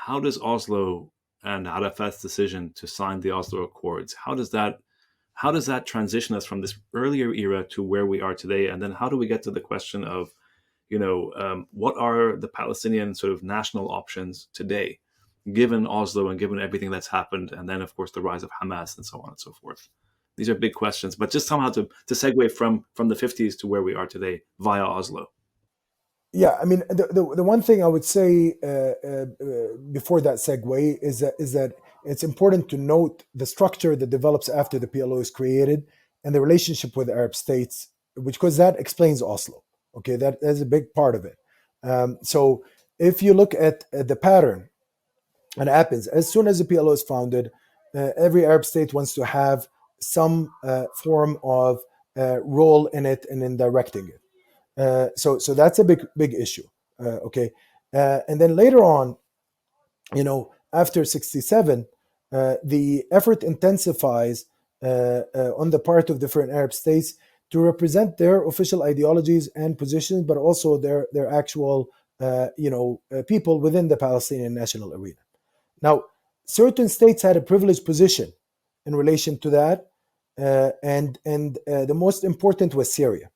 how does Oslo and Arafat's decision to sign the Oslo Accords, how does that transition us from this earlier era to where we are today? And then how do we get to the question of, what are the Palestinian sort of national options today, given Oslo and given everything that's happened, and then of course the rise of Hamas and so on and so forth? These are big questions, but just somehow to segue from the 50s to where we are today via Oslo. Yeah, I mean, the one thing I would say before that segue is that it's important to note the structure that develops after the PLO is created and the relationship with the Arab states, because that explains Oslo. Okay, that is a big part of it. So if you look at the pattern, what happens as soon as the PLO is founded, every Arab state wants to have some form of role in it and in directing it. So that's a big issue. Okay, and then later on, after 67, the effort intensifies on the part of different Arab states to represent their official ideologies and positions, but also their actual people within the Palestinian national arena. Now, certain states had a privileged position in relation to that, and the most important was Syria.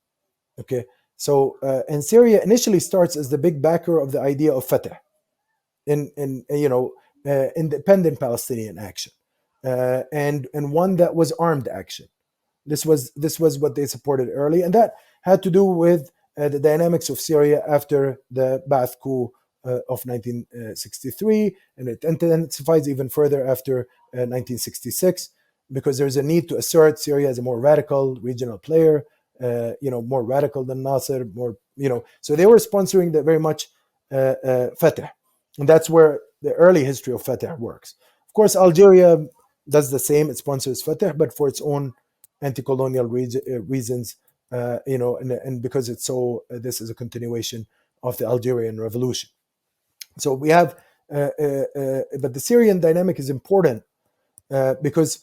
Okay. So, and Syria initially starts as the big backer of the idea of Fatah, independent Palestinian action, and one that was armed action. This was what they supported early, and that had to do with the dynamics of Syria after the Ba'ath coup of 1963, and it intensifies even further after 1966, because there's a need to assert Syria as a more radical regional player. More radical than Nasser, so they were sponsoring that very much Fatah. And that's where the early history of Fatah works. Of course, Algeria does the same. It sponsors Fatah, but for its own anti-colonial reasons, and because it's so, this is a continuation of the Algerian revolution. So we have, but the Syrian dynamic is important because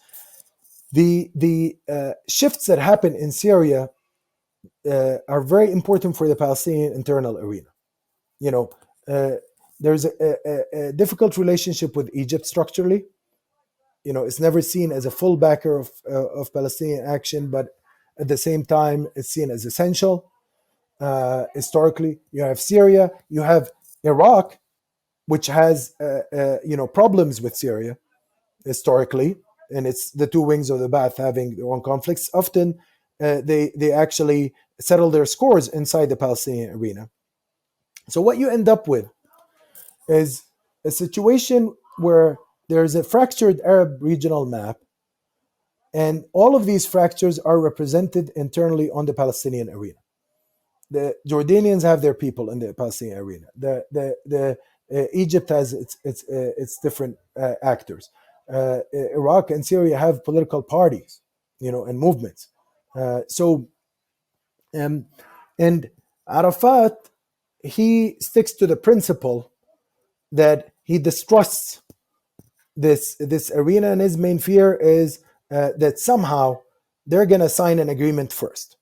the shifts that happen in Syria are very important for the Palestinian internal arena. There's a difficult relationship with Egypt structurally. It's never seen as a full backer of Palestinian action, but at the same time, it's seen as essential. Historically, you have Syria, you have Iraq, which has problems with Syria historically, and it's the two wings of the Ba'ath having their own conflicts. Often, they actually settle their scores inside the Palestinian arena. So what you end up with is a situation where there's a fractured Arab regional map, and all of these fractures are represented internally on the Palestinian arena. The Jordanians have their people in the Palestinian arena. The Egypt has its different actors. Iraq and Syria have political parties, and movements. And Arafat, he sticks to the principle that he distrusts this arena, and his main fear is that somehow they're going to sign an agreement first.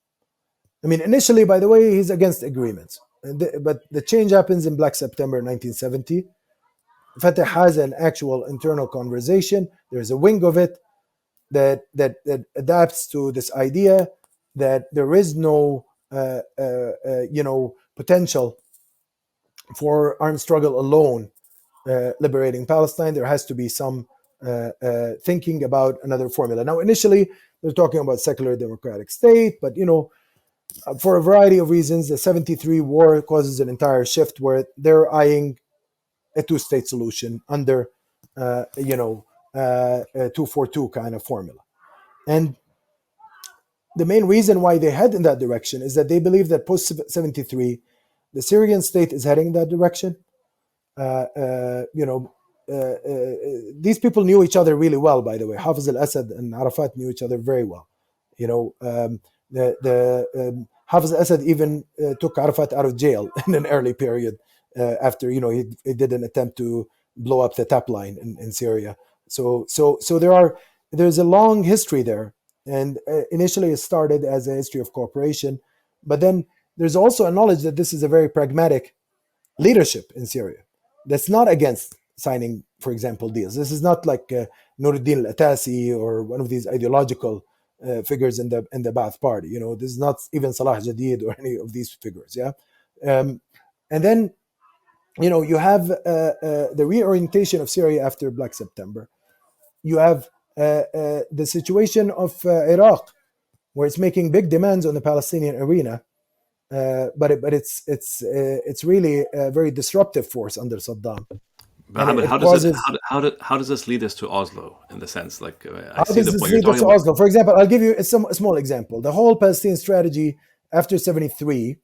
I mean, initially, by the way, he's against agreements, but the change happens in Black September 1970. Fatah has an actual internal conversation. There's a wing of it that adapts to this idea that there is no potential for armed struggle alone liberating Palestine. There has to be some thinking about another formula. Now, initially, they're talking about secular democratic state, but for a variety of reasons, the 73 war causes an entire shift where they're eyeing a two-state solution under a 242 kind of formula. And the main reason why they head in that direction is that they believe that post-73, the Syrian state is heading in that direction. These people knew each other really well, by the way. Hafiz al-Assad and Arafat knew each other very well. Hafiz al-Assad even took Arafat out of jail in an early period after he did an attempt to blow up the tap line in Syria. So there's a long history there, and initially it started as a history of cooperation, but then there's also a knowledge that this is a very pragmatic leadership in Syria that's not against signing, for example, deals. This is not like Nuruddin al-Atasi or one of these ideological figures in the Ba'ath Party. This is not even Salah Jadid or any of these figures. Yeah, and then you have the reorientation of Syria after Black September. You have the situation of Iraq, where it's making big demands on the Palestinian arena, but it's really a very disruptive force under Saddam. But And how it does it causes. how does this lead us to Oslo in the sense like I How see does the this point you're lead us talking to about. Oslo? For example, I'll give you a small example. The whole Palestinian strategy after 73,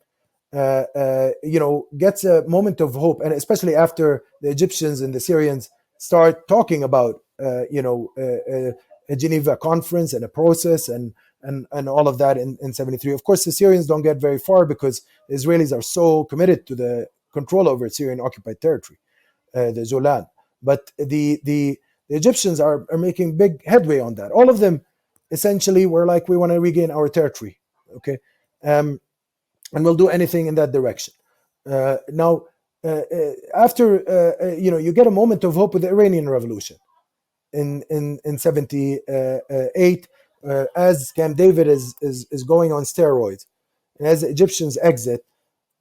gets a moment of hope, and especially after the Egyptians and the Syrians start talking about, a Geneva conference and a process and all of that in 73. Of course, the Syrians don't get very far because the Israelis are so committed to the control over Syrian occupied territory, the Zolan. But the Egyptians are making big headway on that. All of them essentially were like, we want to regain our territory, okay, and we'll do anything in that direction. Now, after you get a moment of hope with the Iranian Revolution in 78, as Camp David is going on steroids, and as the Egyptians exit,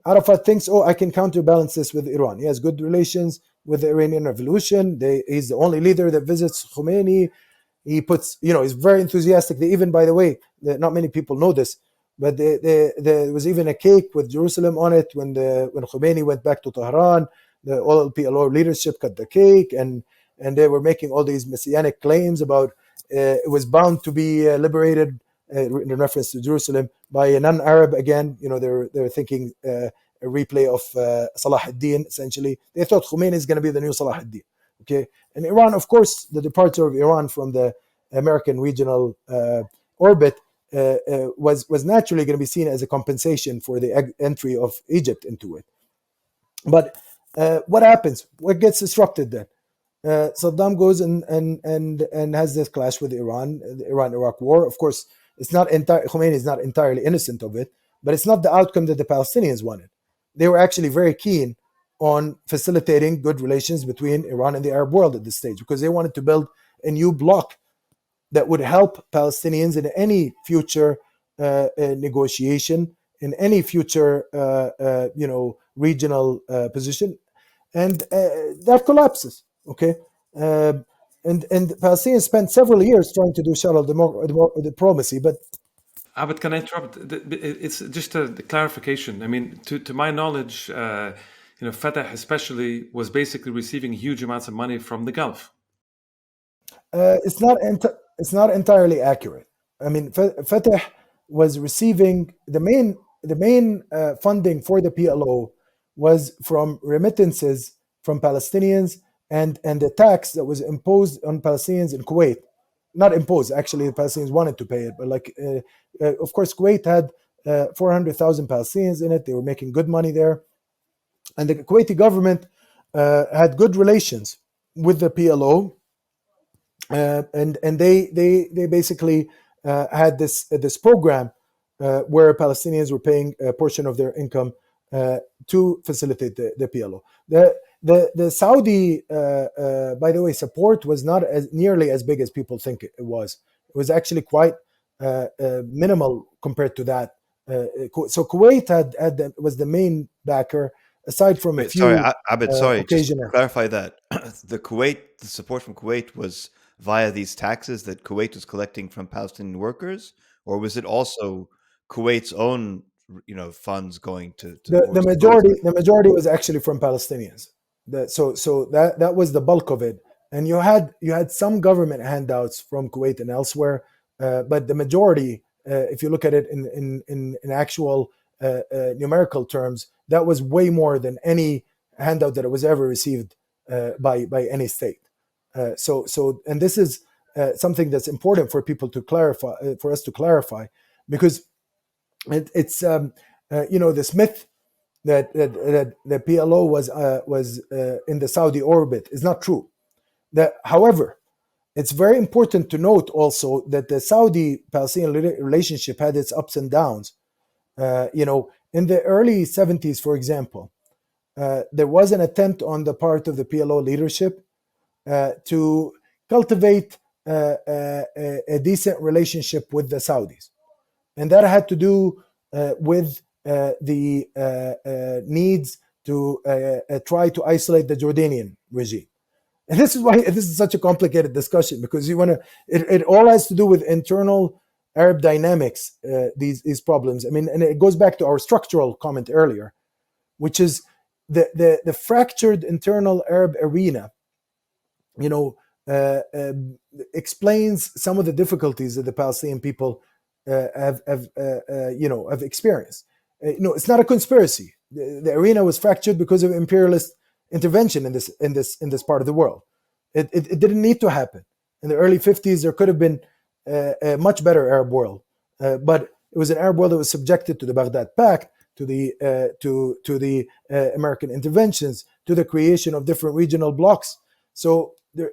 Arafat thinks, I can counterbalance this with Iran. He has good relations with the Iranian Revolution. He's the only leader that visits Khomeini. He puts, he's very enthusiastic. Even, by the way, not many people know this, but there was even a cake with Jerusalem on it when Khomeini went back to Tehran. The all PLO leadership cut the cake, and they were making all these messianic claims about it was bound to be liberated, in reference to Jerusalem, by a non-Arab again. They're thinking a replay of Salah ad-Din, essentially. They thought Khomeini is going to be the new Salah ad-Din. Okay, and Iran, of course, the departure of Iran from the American regional orbit was naturally going to be seen as a compensation for the entry of Egypt into it. But what happens? What gets disrupted then? Saddam goes and has this clash with Iran, the Iran-Iraq war. Of course, Khomeini is not entirely innocent of it, but it's not the outcome that the Palestinians wanted. They were actually very keen on facilitating good relations between Iran and the Arab world at this stage, because they wanted to build a new bloc that would help Palestinians in any future negotiation, in any future regional position, and that collapses. Okay, and Palestinians spent several years trying to do shallow diplomacy, but. But can I interrupt? It's just a clarification. I mean, to my knowledge, Fatah especially was basically receiving huge amounts of money from the Gulf. It's not entirely accurate. I mean, Fatah was receiving the main funding for the PLO was from remittances from Palestinians and the tax that was imposed on Palestinians in Kuwait. Not imposed, actually, the Palestinians wanted to pay it, but of course, Kuwait had 400,000 Palestinians in it. They were making good money there, and the Kuwaiti government had good relations with the PLO, and they basically had this program where Palestinians were paying a portion of their income to facilitate the PLO. The Saudi, by the way, support was not nearly as big as people think it was. It was actually quite minimal compared to that. So Kuwait was the main backer, aside from a few. Sorry, Abed, sorry, just occasional. to clarify that the support from Kuwait was via these taxes that Kuwait was collecting from Palestinian workers, or was it also Kuwait's own, funds going to the majority was actually from Palestinians. So that was the bulk of it, and you had some government handouts from Kuwait and elsewhere, but the majority, if you look at it in actual numerical terms, that was way more than any handout that was ever received by any state. And this is something that's important for people to clarify, for us to clarify, because it's this myth that the PLO was in the Saudi orbit is not true. However, it's very important to note also that the Saudi-Palestinian relationship had its ups and downs. In the early 70s, for example, there was an attempt on the part of the PLO leadership to cultivate a decent relationship with the Saudis. And that had to do with the needs to try to isolate the Jordanian regime. And this is why this is such a complicated discussion, because it all has to do with internal Arab dynamics, these problems. I mean, and it goes back to our structural comment earlier, which is the fractured internal Arab arena, explains some of the difficulties that the Palestinian people have experienced. It's not a conspiracy. The arena was fractured because of imperialist intervention in this part of the world. It didn't need to happen. In the early 50s, there could have been a much better Arab world, but it was an Arab world that was subjected to the Baghdad Pact, to the American interventions, to the creation of different regional blocks. So the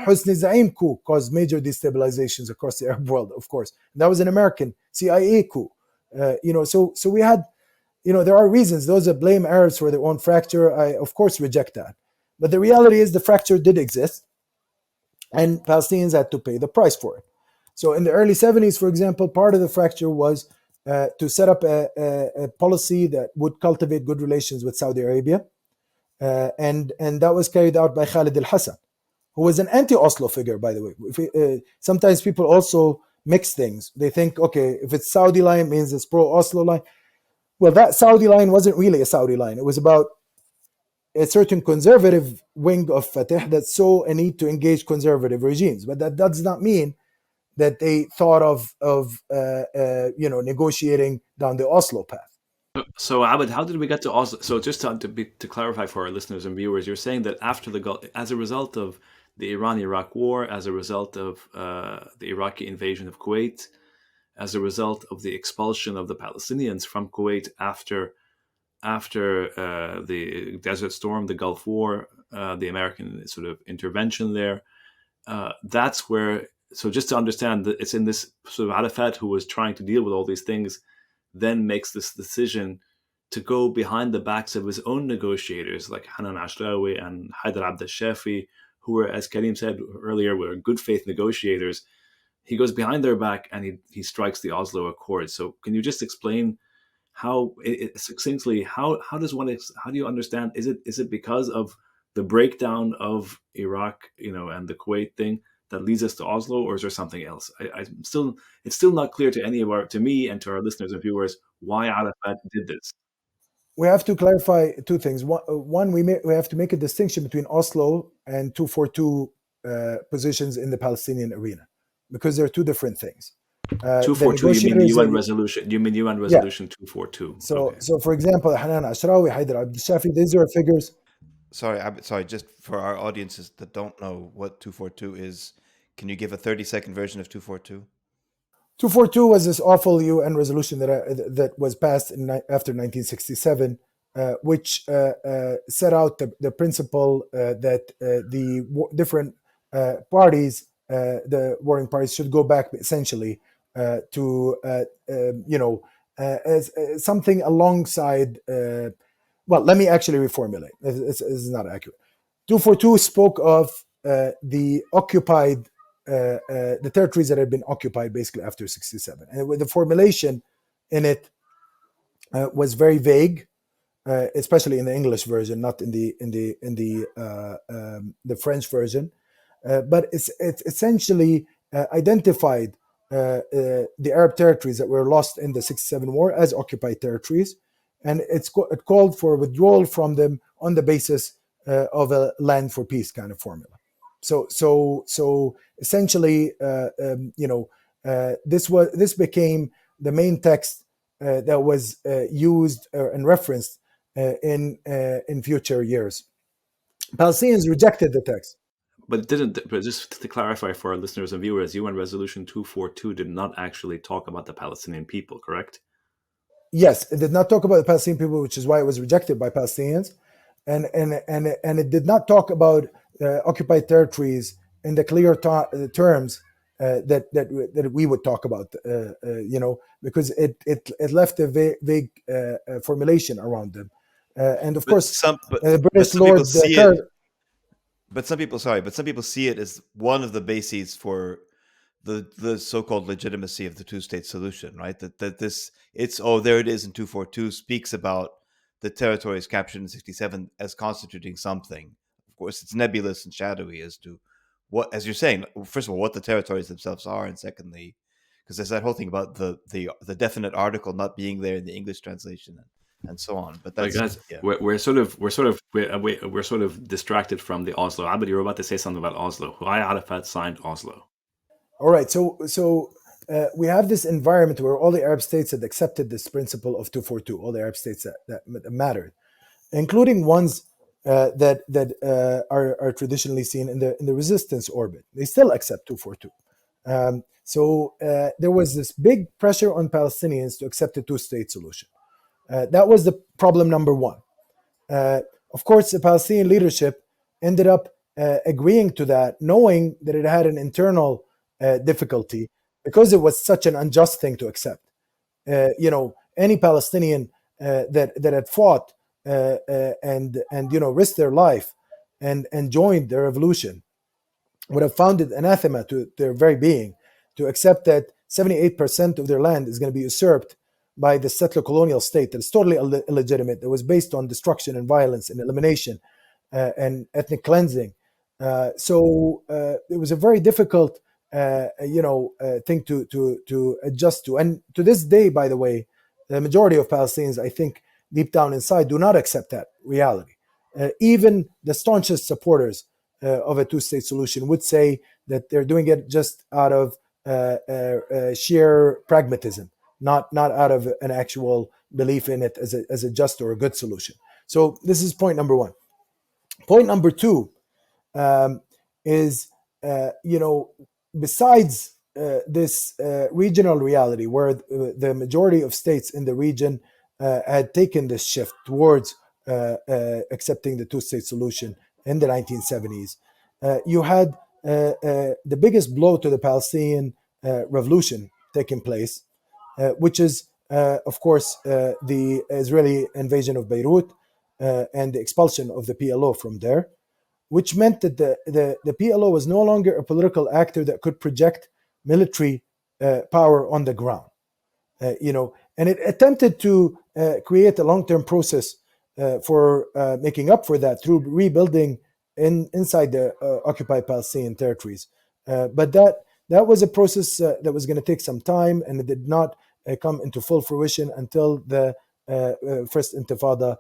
Hosni Zaim coup caused major destabilizations across the Arab world, of course. And that was an American CIA coup. So we had, there are reasons. Those that blame Arabs for their own fracture, I of course reject that. But the reality is the fracture did exist, and Palestinians had to pay the price for it. So in the early 70s, for example, part of the fracture was to set up a policy that would cultivate good relations with Saudi Arabia. And that was carried out by Khalid al-Hassan, who was an anti-Oslo figure, by the way. Sometimes people also mix things. They think, okay, if it's Saudi line, it means it's pro-Oslo line. Well, that Saudi line wasn't really a Saudi line. It was about a certain conservative wing of Fatah that saw a need to engage conservative regimes. But that does not mean that they thought of negotiating down the Oslo path. So Abed, how did we get to Oslo? So just to clarify for our listeners and viewers, you're saying that after as a result of the Iran-Iraq war, as a result of the Iraqi invasion of Kuwait, as a result of the expulsion of the Palestinians from Kuwait after the Desert Storm, the Gulf War, the American sort of intervention there, that's where. So just to understand that it's in this sort of Arafat, who was trying to deal with all these things, then makes this decision to go behind the backs of his own negotiators like Hanan Ashrawi and Haidar Abdel Shafi, who were, as Karim said earlier, were good faith negotiators. He goes behind their back and he strikes the Oslo Accords. So can you just explain how succinctly how do you understand? Is it because of the breakdown of Iraq, and the Kuwait thing that leads us to Oslo, or is there something else? It's still not clear to me and to our listeners and viewers why Arafat did this. We have to clarify two things. One, we have to make a distinction between Oslo and 242 positions in the Palestinian arena, because they're two different things. 242, you mean UN resolution? You mean UN resolution 242? So, so for example, Hanan Ashrawi, Haidar Abdel Shafi, these are figures. Sorry, just for our audiences that don't know what 242 is, can you give a 30-second version of 242? 242 was this awful UN resolution that was passed after 1967, which set out the principle that the different parties, the warring parties, should go back essentially to as something alongside. Well, let me actually reformulate. This is not accurate. 242 spoke of the occupied, the territories that had been occupied basically after 67, and the formulation in it was very vague, especially in the English version, not in the French version. But it's essentially identified the Arab territories that were lost in the 67 war as occupied territories. And it called for withdrawal from them on the basis of a land for peace kind of formula. So essentially, this became the main text that was used and referenced in future years. Palestinians rejected the text. But just to clarify for our listeners and viewers, UN Resolution 242 did not actually talk about the Palestinian people, correct? Yes, it did not talk about the Palestinian people, which is why it was rejected by Palestinians, and it did not talk about occupied territories in the clear terms that we would talk about, because it left a vague formulation around them. And of But course, some but but British some people Lord see it. Kerr. But some people see it as one of the bases for the so-called legitimacy of the two-state solution, right? That this it's there it is in 242 speaks about the territories captured in 67 as constituting something. Of course, it's nebulous and shadowy as to what, as you're saying, first of all, what the territories themselves are, and secondly, because there's that whole thing about the definite article not being there in the English translation and so on. But But that's guys, yeah. we're sort of distracted from the Oslo. Abed, you were about to say something about Oslo. Why Arafat signed Oslo? All right, so we have this environment where all the Arab states had accepted this principle of 242, all the Arab states that mattered, including ones that are traditionally seen in the resistance orbit. They still accept 242. So there was this big pressure on Palestinians to accept a two-state solution. That was the problem number one. Of course, the Palestinian leadership ended up agreeing to that, knowing that it had an internal difficulty because it was such an unjust thing to accept. Any Palestinian that had fought and risked their life and joined the revolution would have found it anathema to their very being to accept that 78% of their land is going to be usurped by the settler colonial state that is totally illegitimate, that was based on destruction and violence and elimination and ethnic cleansing. So it was a very difficult thing to adjust to. And to this day, by the way, the majority of Palestinians, I think, deep down inside, do not accept that reality. Even the staunchest supporters of a two-state solution would say that they're doing it just out of sheer pragmatism, not out of an actual belief in it as a just or a good solution. So this is point number one. Point number two is, besides this regional reality where the majority of states in the region had taken this shift towards accepting the two-state solution in the 1970s, you had the biggest blow to the Palestinian revolution taking place, which is, of course, the Israeli invasion of Beirut and the expulsion of the PLO from there, which meant that the PLO was no longer a political actor that could project military power on the ground. And it attempted to create a long-term process for making up for that through rebuilding inside the occupied Palestinian territories. But that was a process that was going to take some time, and it did not come into full fruition until the first Intifada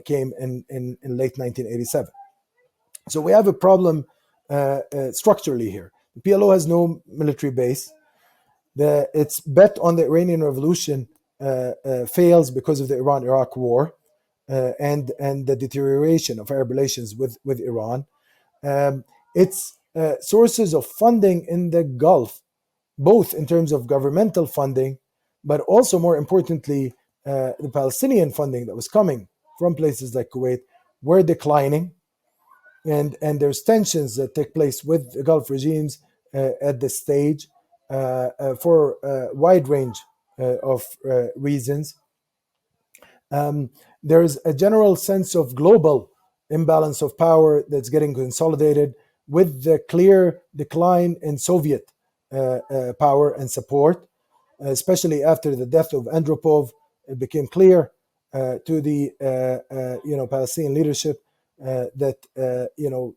came in late 1987. So we have a problem structurally here. The PLO has no military base. Its bet on the Iranian Revolution fails because of the Iran-Iraq War and the deterioration of Arab relations with Iran. Its sources of funding in the Gulf, both in terms of governmental funding, but also more importantly, the Palestinian funding that was coming from places like Kuwait, were declining. And there's tensions that take place with the Gulf regimes at this stage for a wide range of reasons. There's a general sense of global imbalance of power that's getting consolidated with the clear decline in Soviet power and support, especially after the death of Andropov. It became clear to the Palestinian leadership that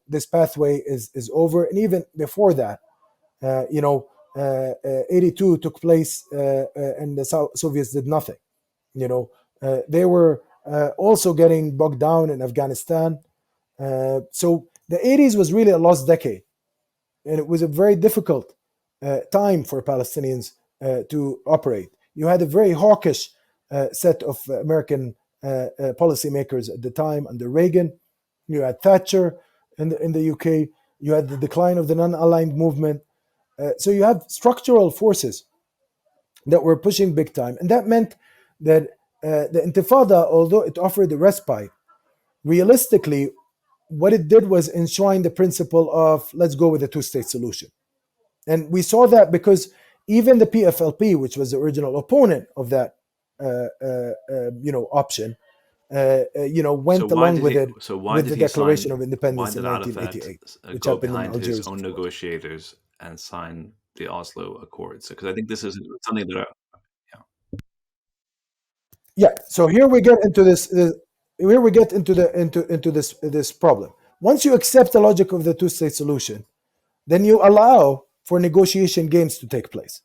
this pathway is over. And even before that, 82 took place and the Soviets did nothing. They were also getting bogged down in Afghanistan. So the 80s was really a lost decade, and it was a very difficult time for Palestinians to operate. You had a very hawkish set of American policymakers at the time under Reagan. You had Thatcher in the UK. You had the decline of the non-aligned movement. So you have structural forces that were pushing big time. And that meant that the Intifada, although it offered a respite, realistically, what it did was enshrine the principle of let's go with a two-state solution. And we saw that because even the PFLP, which was the original opponent of that option, went So why along did with he? it So why with did the he Declaration sign? of Why Independence in did Arafat 1988, which go happened in behind his Algiers, own of course. negotiators and sign the Oslo Accords? Because I think this is something that. Yeah. So here we get into here we get into this problem. Once you accept the logic of the two-state solution, then you allow for negotiation games to take place.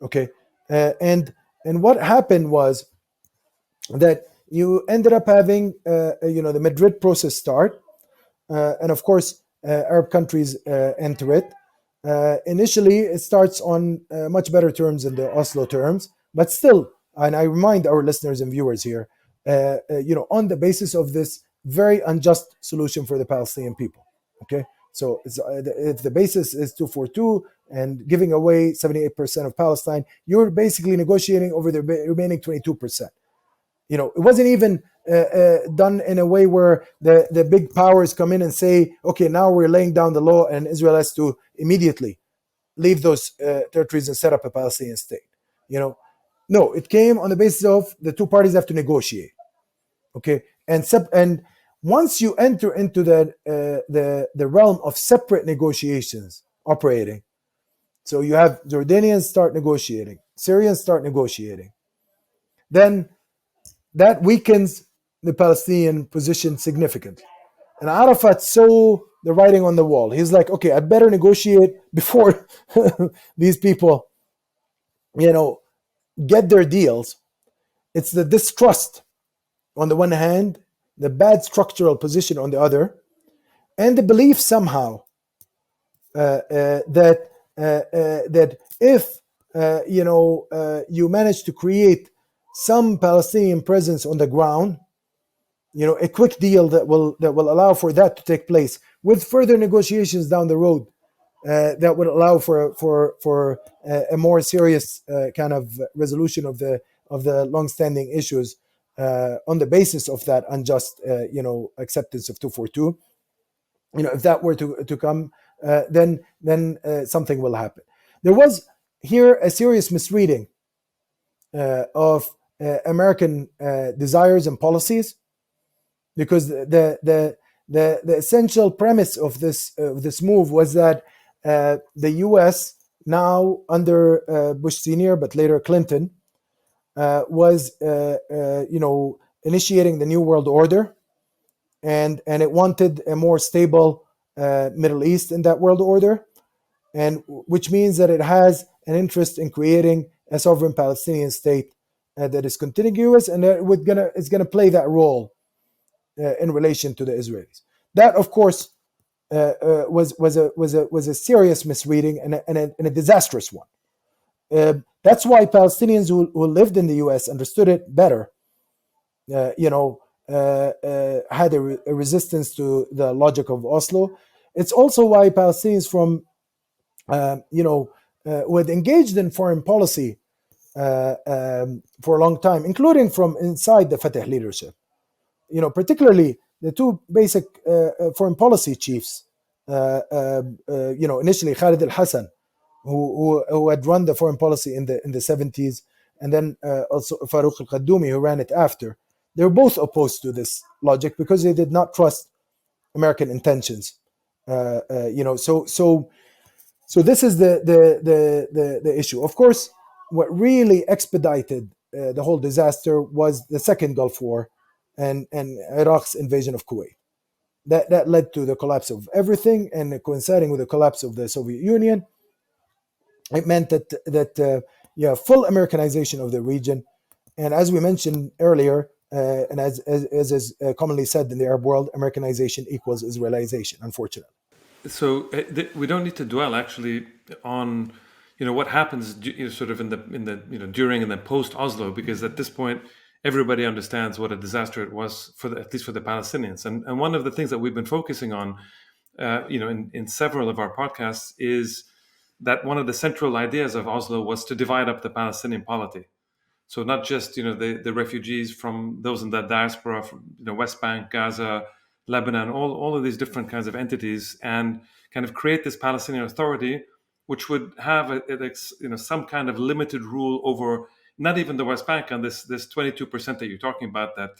Okay, and what happened was that you ended up having the Madrid process start, and of course Arab countries enter it. Initially, it starts on much better terms than the Oslo terms, but still, and I remind our listeners and viewers here, on the basis of this very unjust solution for the Palestinian people. Okay, so if the basis is 242 and giving away 78% of Palestine, you're basically negotiating over the remaining 22%. It wasn't even done in a way where the big powers come in and say, okay, now we're laying down the law and Israel has to immediately leave those territories and set up a Palestinian state. No, it came on the basis of the two parties have to negotiate. Okay, and once you enter into the realm of separate negotiations operating, so you have Jordanians start negotiating, Syrians start negotiating, then that weakens the Palestinian position significantly. And Arafat saw the writing on the wall. He's like, okay, I better negotiate before these people, get their deals. It's the distrust on the one hand, the bad structural position on the other, and the belief somehow that if you manage to create some Palestinian presence on the ground, a quick deal that will allow for that to take place, with further negotiations down the road that would allow for a more serious kind of resolution of the long-standing issues on the basis of that unjust acceptance of 242. If that were to come, then something will happen. There was here a serious misreading of American desires and policies, because the essential premise of this move was that the U.S. now under Bush Sr. but later Clinton was initiating the New World Order, and it wanted a more stable Middle East in that world order, and which means that it has an interest in creating a sovereign Palestinian state that is contiguous, and that it's gonna play that role in relation to the Israelis. That, of course, was a serious misreading and a disastrous one. That's why Palestinians who lived in the U.S. understood it better. Had a resistance to the logic of Oslo. It's also why Palestinians who had engaged in foreign policy for a long time, including from inside the Fatah leadership, particularly the two basic foreign policy chiefs, initially Khalid al-Hassan, who had run the foreign policy in the 70s, and then also Farouk al-Qaddoumi, who ran it after. They were both opposed to this logic because they did not trust American intentions. So this is the issue. Of course, what really expedited the whole disaster was the second Gulf War and Iraq's invasion of Kuwait. That led to the collapse of everything, and coinciding with the collapse of the Soviet Union, it meant that full Americanization of the region. And as we mentioned earlier, and as is commonly said in the Arab world, Americanization equals Israelization, unfortunately. So we don't need to dwell actually on what happens sort of in the during and then post Oslo, because at this point everybody understands what a disaster it was at least for the Palestinians. And one of the things that we've been focusing on in several of our podcasts is that one of the central ideas of Oslo was to divide up the Palestinian polity. So not just the refugees from those in the diaspora, from West Bank, Gaza, Lebanon, all of these different kinds of entities, and kind of create this Palestinian Authority, which would have some kind of limited rule over not even the West Bank and this 22% that you're talking about that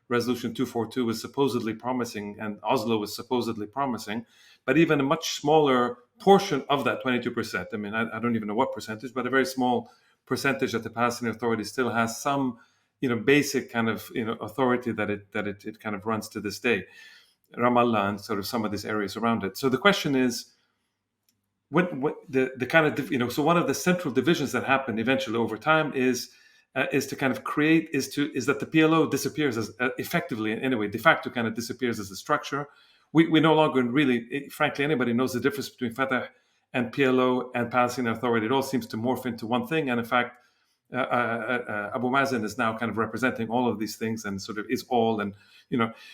Resolution 242 was supposedly promising, and Oslo was supposedly promising, but even a much smaller portion of that 22%. I mean, I don't even know what percentage, but a very small percentage that the Palestinian Authority still has some, basic kind of, authority that it kind of runs to this day. Ramallah and sort of some of these areas around it. So the question is, what the kind of, so one of the central divisions that happen eventually over time is to kind of create, is that the PLO disappears as effectively, anyway, de facto kind of disappears as a structure. We no longer really, frankly, anybody knows the difference between Fatah and PLO and Palestinian Authority. It all seems to morph into one thing. And in fact, Abu Mazen is now kind of representing all of these things and sort of is all, and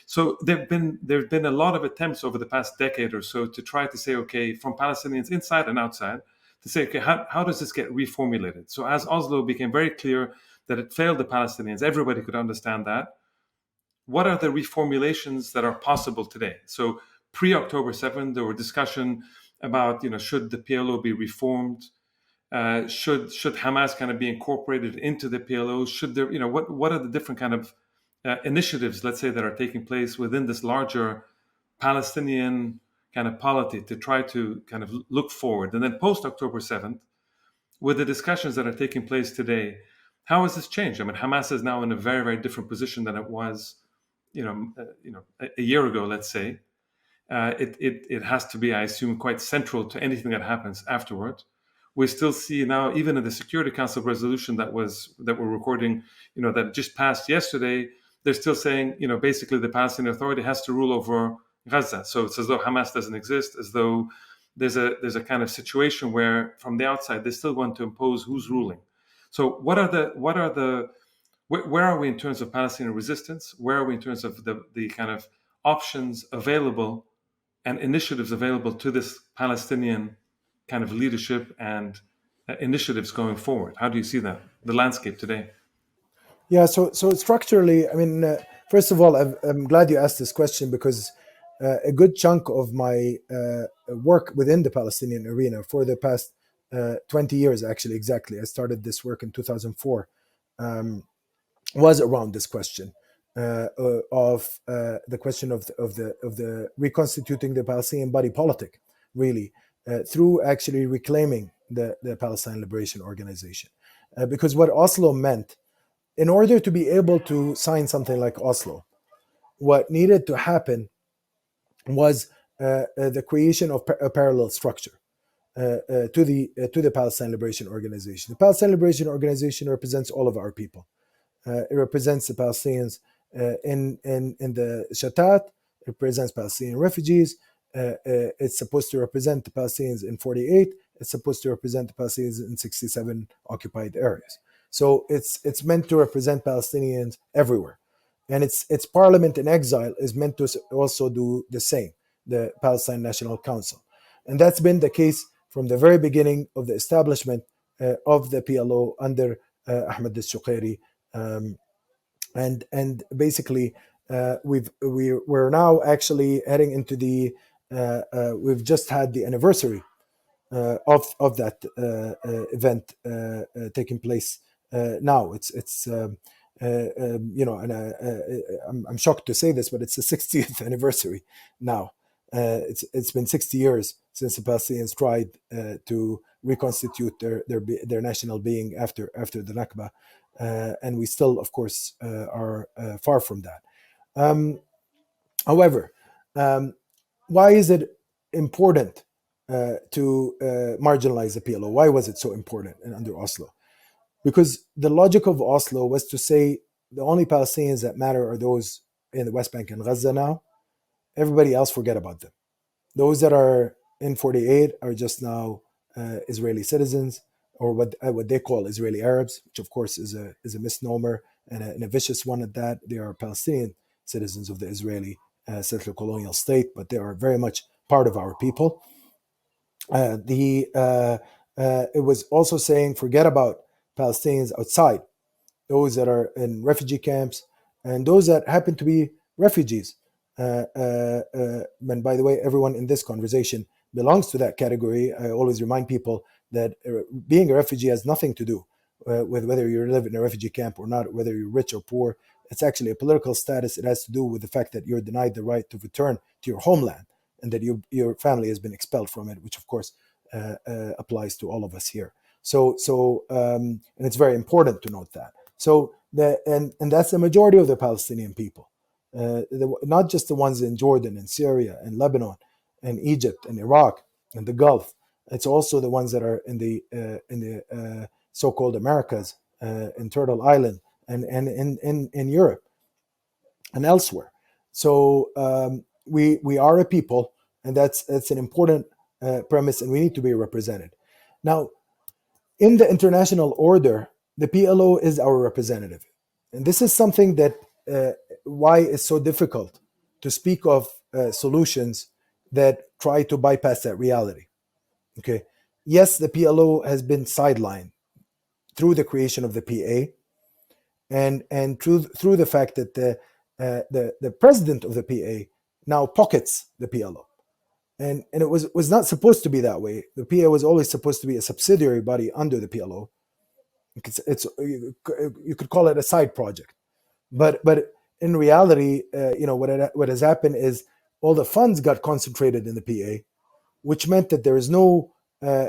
so there've been a lot of attempts over the past decade or so to try to say, okay, from Palestinians inside and outside, to say, okay, how does this get reformulated? So as Oslo became very clear that it failed the Palestinians, everybody could understand that. What are the reformulations that are possible today? So pre-October 7th, there were discussion about, should the PLO be reformed? Should Hamas kind of be incorporated into the PLO? Should there, what are the different kind of initiatives, let's say, that are taking place within this larger Palestinian kind of polity to try to kind of look forward? And then post October 7th, with the discussions that are taking place today, how has this changed? I mean, Hamas is now in a very, very different position than it was, a year ago, let's say. It has to be, I assume, quite central to anything that happens afterward. We still see now, even in the Security Council resolution that we're recording, that just passed yesterday, they're still saying, basically the Palestinian Authority has to rule over Gaza. So it's as though Hamas doesn't exist, as though there's a kind of situation where from the outside they still want to impose who's ruling. So where are we in terms of Palestinian resistance? Where are we in terms of the kind of options available and initiatives available to this Palestinian kind of leadership and initiatives going forward? How do you see that, the landscape today? Yeah, so structurally, I mean, first of all, I'm glad you asked this question, because a good chunk of my work within the Palestinian arena for the past 20 years, actually, exactly, I started this work in 2004, was around this question of the question of the reconstituting the Palestinian body politic, really, through actually reclaiming the Palestine Liberation Organization. Because what Oslo meant, in order to be able to sign something like Oslo, what needed to happen was the creation of a parallel structure to the Palestine Liberation Organization. The Palestine Liberation Organization represents all of our people. It represents the Palestinians in the Shatat. It represents Palestinian refugees. It's supposed to represent the Palestinians in 48. It's supposed to represent the Palestinians in 67 occupied areas. So it's meant to represent Palestinians everywhere. And its parliament in exile is meant to also do the same, the Palestine National Council. And that's been the case from the very beginning of the establishment of the PLO under Ahmed al-Shuqairi. And basically, we're now actually heading into the we've just had the anniversary of that event taking place now. I'm shocked to say this, but it's the 60th anniversary now. It's been 60 years since the Palestinians tried to reconstitute their national being after the Nakba, and we still, of course, are far from that. However, why is it important to marginalize the PLO? Why was it so important under Oslo? Because the logic of Oslo was to say the only Palestinians that matter are those in the West Bank and Gaza now. Everybody else, forget about them. Those that are in 48 are just now Israeli citizens, or what they call Israeli Arabs, which of course is a misnomer and a vicious one at that. They are Palestinian citizens of the Israeli settler colonial state, but they are very much part of our people. It was also saying forget about Palestinians outside, those that are in refugee camps and those that happen to be refugees. And by the way, everyone in this conversation belongs to that category. I always remind people that being a refugee has nothing to do with whether you live in a refugee camp or not, whether you're rich or poor. It's actually a political status. It has to do with the fact that you're denied the right to return to your homeland, and that your family has been expelled from it, which of course applies to all of us here. And it's very important to note that. So and that's the majority of the Palestinian people, not just the ones in Jordan and Syria and Lebanon and Egypt and Iraq and the Gulf. It's also the ones that are in the so-called Americas, in Turtle Island and in Europe and elsewhere. So we are a people, and that's an important premise, and we need to be represented. Now, in the international order, the PLO is our representative, and this is something that why it's so difficult to speak of solutions that try to bypass that reality. Okay, yes, the PLO has been sidelined through the creation of the PA, and through the fact that the president of the PA now pockets the PLO, and it was not supposed to be that way. The PA was always supposed to be a subsidiary body under the PLO. It's you could call it a side project, but in reality, what has happened is all the funds got concentrated in the PA, which meant that there is no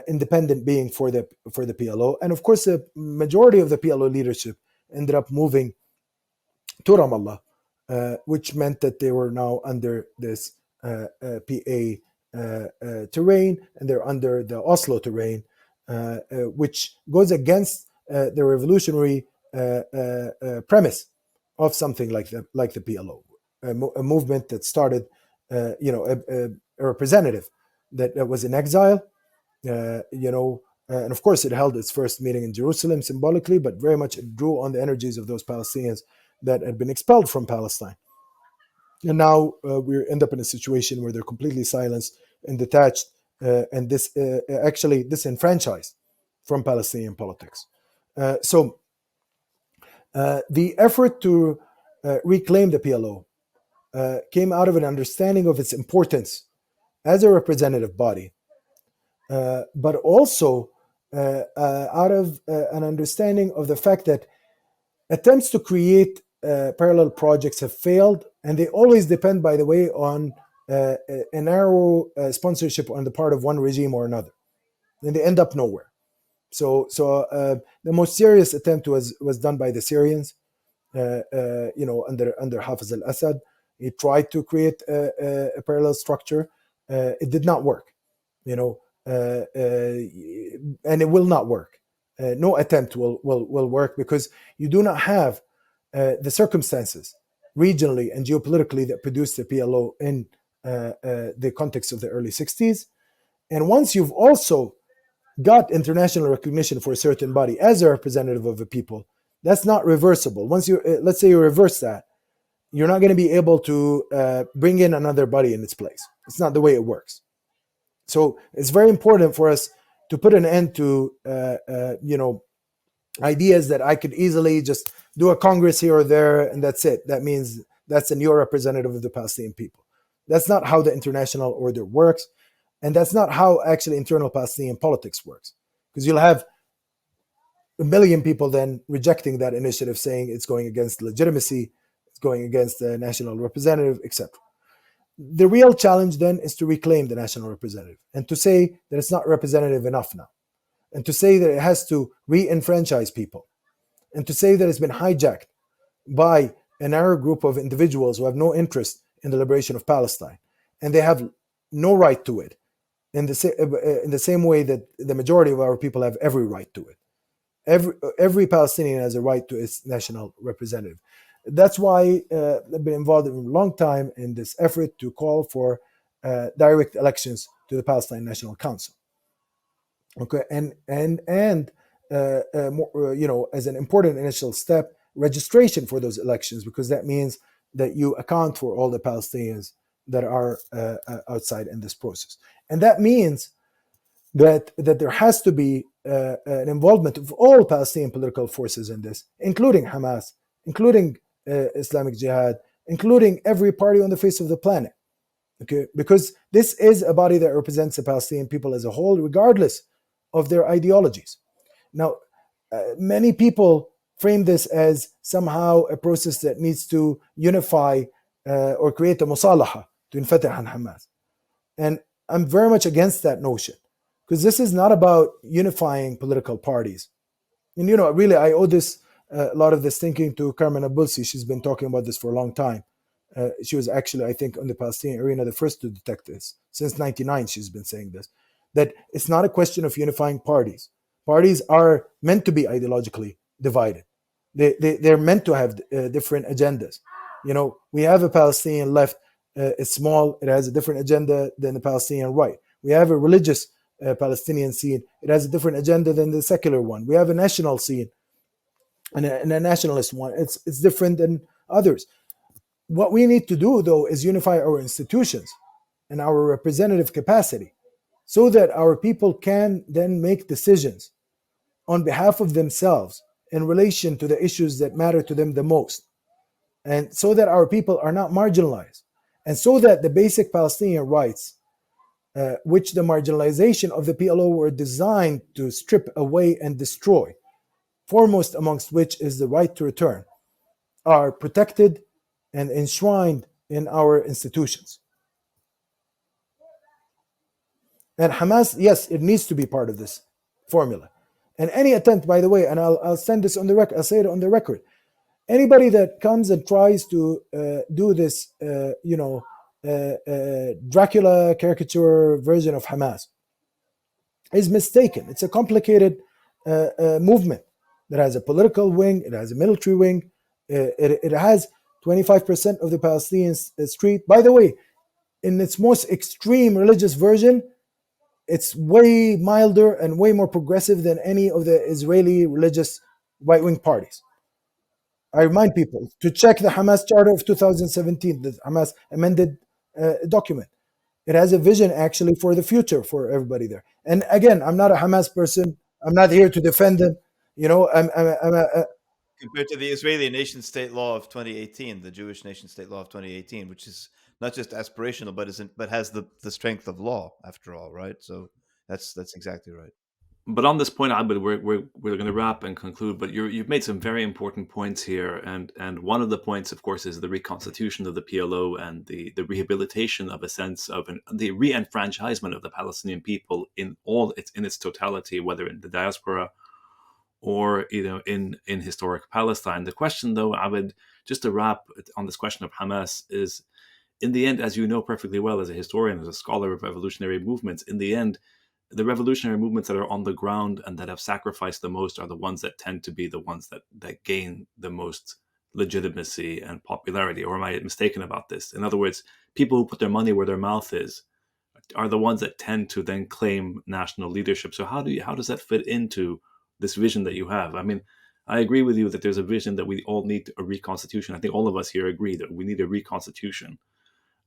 independent being for the PLO, and of course the majority of the PLO leadership ended up moving to Ramallah, which meant that they were now under this PA terrain, and they're under the Oslo terrain, which goes against the revolutionary premise of something like the PLO, a movement that started, a representative that was in exile, and of course it held its first meeting in Jerusalem symbolically, but very much it drew on the energies of those Palestinians that had been expelled from Palestine. And now we end up in a situation where they're completely silenced and detached, and actually disenfranchised from Palestinian politics. So the effort to reclaim the PLO came out of an understanding of its importance as a representative body, but also out of an understanding of the fact that attempts to create parallel projects have failed, and they always depend, by the way, on a narrow sponsorship on the part of one regime or another, and they end up nowhere. So the most serious attempt was done by the Syrians, under Hafez al-Assad. He tried to create a parallel structure. It did not work, and it will not work. No attempt will work, because you do not have the circumstances regionally and geopolitically that produced the PLO in the context of the early 60s. And once you've also got international recognition for a certain body as a representative of a people, that's not reversible. Once you, let's say you reverse that, you're not going to be able to bring in another body in its place. It's not the way it works. So it's very important for us to put an end to, ideas that I could easily just do a Congress here or there, and that's it. That means that's a new representative of the Palestinian people. That's not how the international order works. And that's not how actually internal Palestinian politics works. Because you'll have a million people then rejecting that initiative, saying it's going against legitimacy, it's going against the national representative, etc. The real challenge then is to reclaim the national representative and to say that it's not representative enough now, and to say that it has to re-enfranchise people, and to say that it's been hijacked by a narrow group of individuals who have no interest in the liberation of Palestine, and they have no right to it, in the same way that the majority of our people have every right to it. Every Palestinian has a right to its national representative. That's why I've been involved in a long time in this effort to call for direct elections to the Palestine National Council. Okay, and as an important initial step, registration for those elections, because that means that you account for all the Palestinians that are outside in this process, and that means that there has to be an involvement of all Palestinian political forces in this, including Hamas, including Islamic Jihad, including every party on the face of the planet. Okay, because this is a body that represents the Palestinian people as a whole, regardless of their ideologies. Now, many people frame this as somehow a process that needs to unify or create a musalaha to infatih an Hamas. And I'm very much against that notion, because this is not about unifying political parties. And really, I owe this a lot of this thinking to Carmen Abulsi. She's been talking about this for a long time. She was actually, I think, on the Palestinian arena, the first to detect this. Since '99, she's been saying this, that it's not a question of unifying parties. Parties are meant to be ideologically divided. They're meant to have different agendas. We have a Palestinian left. It's small. It has a different agenda than the Palestinian right. We have a religious Palestinian scene. It has a different agenda than the secular one. We have a national scene and a nationalist one. It's different than others. What we need to do, though, is unify our institutions and our representative capacity so that our people can then make decisions on behalf of themselves in relation to the issues that matter to them the most. And so that our people are not marginalized. And so that the basic Palestinian rights, which the marginalization of the PLO were designed to strip away and destroy, foremost amongst which is the right to return, are protected and enshrined in our institutions. And Hamas, yes, it needs to be part of this formula. And any attempt, by the way, and I'll send this on the record, I'll say it on the record, anybody that comes and tries to do this, Dracula caricature version of Hamas is mistaken. It's a complicated movement that has a political wing, it has a military wing, it has 25% of the Palestinian street. By the way, in its most extreme religious version, it's way milder and way more progressive than any of the Israeli religious right-wing parties. I remind people to check the Hamas Charter of 2017, the Hamas amended document. It has a vision actually for the future for everybody there. And again, I'm not a Hamas person. I'm not here to defend them. Compared to the Israeli nation-state law of 2018, the Jewish nation-state law of 2018, which is not just aspirational, but has the strength of law after all, right? So that's exactly right. But on this point, Abed, we're going to wrap and conclude. But you've made some very important points here, and one of the points, of course, is the reconstitution of the PLO and the rehabilitation of a sense of the re-enfranchisement of the Palestinian people in its totality, whether in the diaspora or in historic Palestine. The question, though, Abed, just to wrap on this question of Hamas, is in the end, as you know perfectly well, as a historian, as a scholar of revolutionary movements, in the end, the revolutionary movements that are on the ground and that have sacrificed the most are the ones that tend to be the ones that gain the most legitimacy and popularity. Or am I mistaken about this? In other words, people who put their money where their mouth is are the ones that tend to then claim national leadership. So how does that fit into this vision that you have? I mean, I agree with you that there's a vision that we all need a reconstitution. I think all of us here agree that we need a reconstitution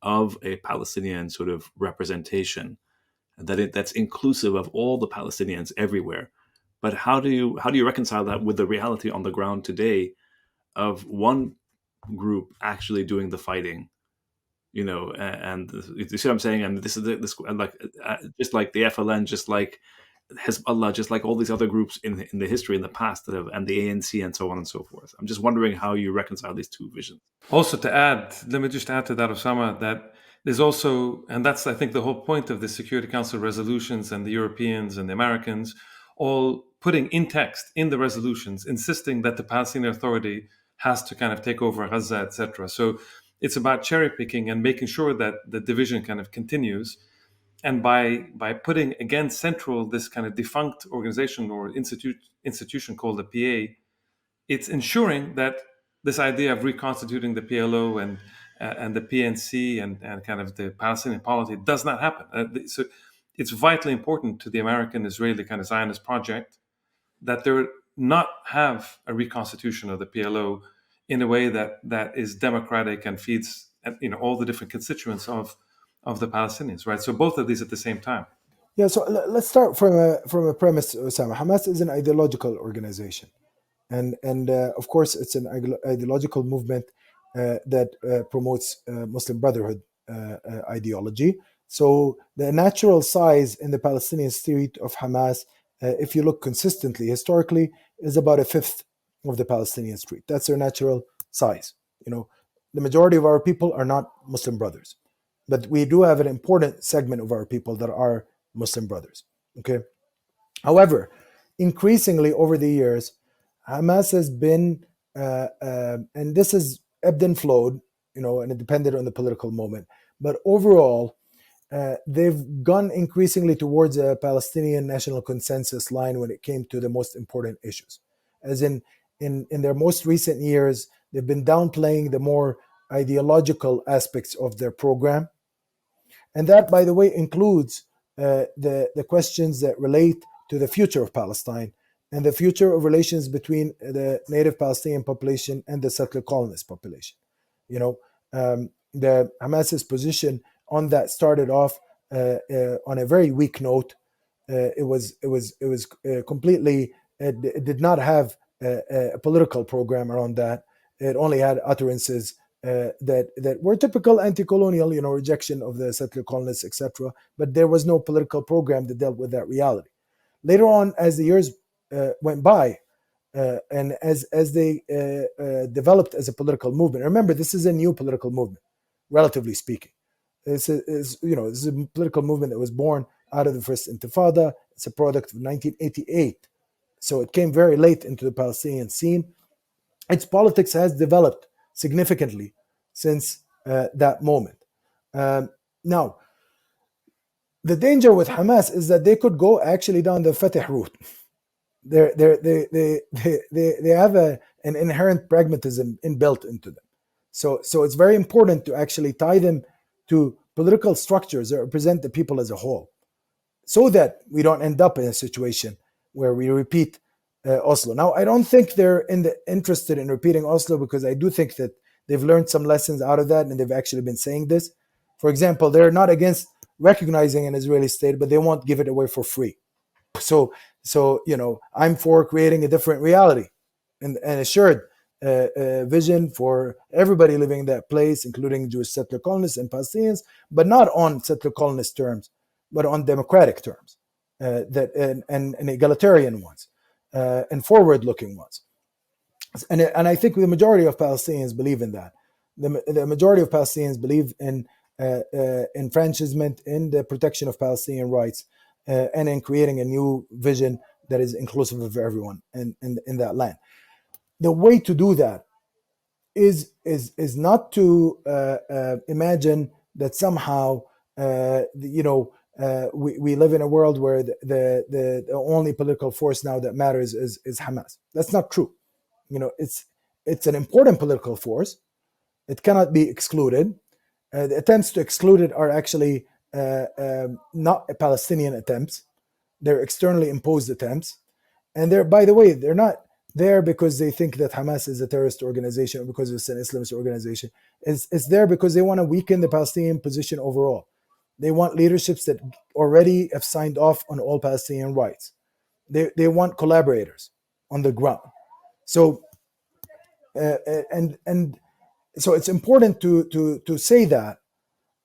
of a Palestinian sort of representation that's inclusive of all the Palestinians everywhere. But how do you reconcile that with the reality on the ground today of one group actually doing the fighting? And you see what I'm saying? And this is like just like the FLN, just like Hezbollah, just like all these other groups in the history in the past and the ANC and so on and so forth. I'm just wondering how you reconcile these two visions. Also, let me just add to that, Osama, that there's also, and that's I think the whole point of the Security Council resolutions and the Europeans and the Americans all putting in text in the resolutions, insisting that the Palestinian Authority has to kind of take over Gaza, etc. So it's about cherry picking and making sure that the division kind of continues. And by putting again central this kind of defunct organization or institution called the PA, it's ensuring that this idea of reconstituting the PLO and the PNC and kind of the Palestinian polity does not happen. So it's vitally important to the American-Israeli kind of Zionist project that there not have a reconstitution of the PLO in a way that is democratic and feeds all the different constituents of the Palestinians, right? So both of these at the same time. Yeah, so let's start from a premise, Osama. Hamas is an ideological organization. And of course, it's an ideological movement that promotes Muslim Brotherhood ideology. So the natural size in the Palestinian street of Hamas, if you look consistently, historically, is about a fifth of the Palestinian street. That's their natural size. The majority of our people are not Muslim brothers, but we do have an important segment of our people that are Muslim brothers. Okay. However, increasingly over the years, Hamas has been, and this has ebbed and flowed, and it depended on the political moment. But overall, they've gone increasingly towards a Palestinian national consensus line when it came to the most important issues. As in their most recent years, they've been downplaying the more ideological aspects of their program. And that, by the way, includes the questions that relate to the future of Palestine and the future of relations between the native Palestinian population and the settler colonist population. The Hamas's position on that started off on a very weak note. It was completely. It did not have a political program around that. It only had utterances that were typical anti-colonial, rejection of the settler colonists, etc. But there was no political program that dealt with that reality. Later on, as the years went by, and as they developed as a political movement. Remember, this is a new political movement, relatively speaking. This is a political movement that was born out of the First Intifada. It's a product of 1988, so it came very late into the Palestinian scene. Its politics has developed significantly since that moment. Now, the danger with Hamas is that they could go actually down the Fatah route. They have an inherent pragmatism inbuilt into them. So it's very important to actually tie them to political structures that represent the people as a whole, so that we don't end up in a situation where we repeat Oslo. Now, I don't think they're interested in repeating Oslo, because I do think that they've learned some lessons out of that, and they've actually been saying this. For example, they're not against recognizing an Israeli state, but they won't give it away for free. So I'm for creating a different reality and assured vision for everybody living in that place, including Jewish settler colonists and Palestinians, but not on settler colonist terms, but on democratic terms, and egalitarian ones, and forward-looking ones. And I think the majority of Palestinians believe in that. The majority of Palestinians believe in enfranchisement, in the protection of Palestinian rights, and in creating a new vision that is inclusive of everyone in that land. The way to do that is not to imagine that somehow we live in a world where the only political force now that matters is Hamas. That's not true. It's an important political force. It cannot be excluded. The attempts to exclude it are actually not Palestinian attempts. They're externally imposed attempts. And by the way, they're not there because they think that Hamas is a terrorist organization or because it's an Islamist organization. It's there because they want to weaken the Palestinian position overall. They want leaderships that already have signed off on all Palestinian rights. They want collaborators on the ground. So so it's important to say that,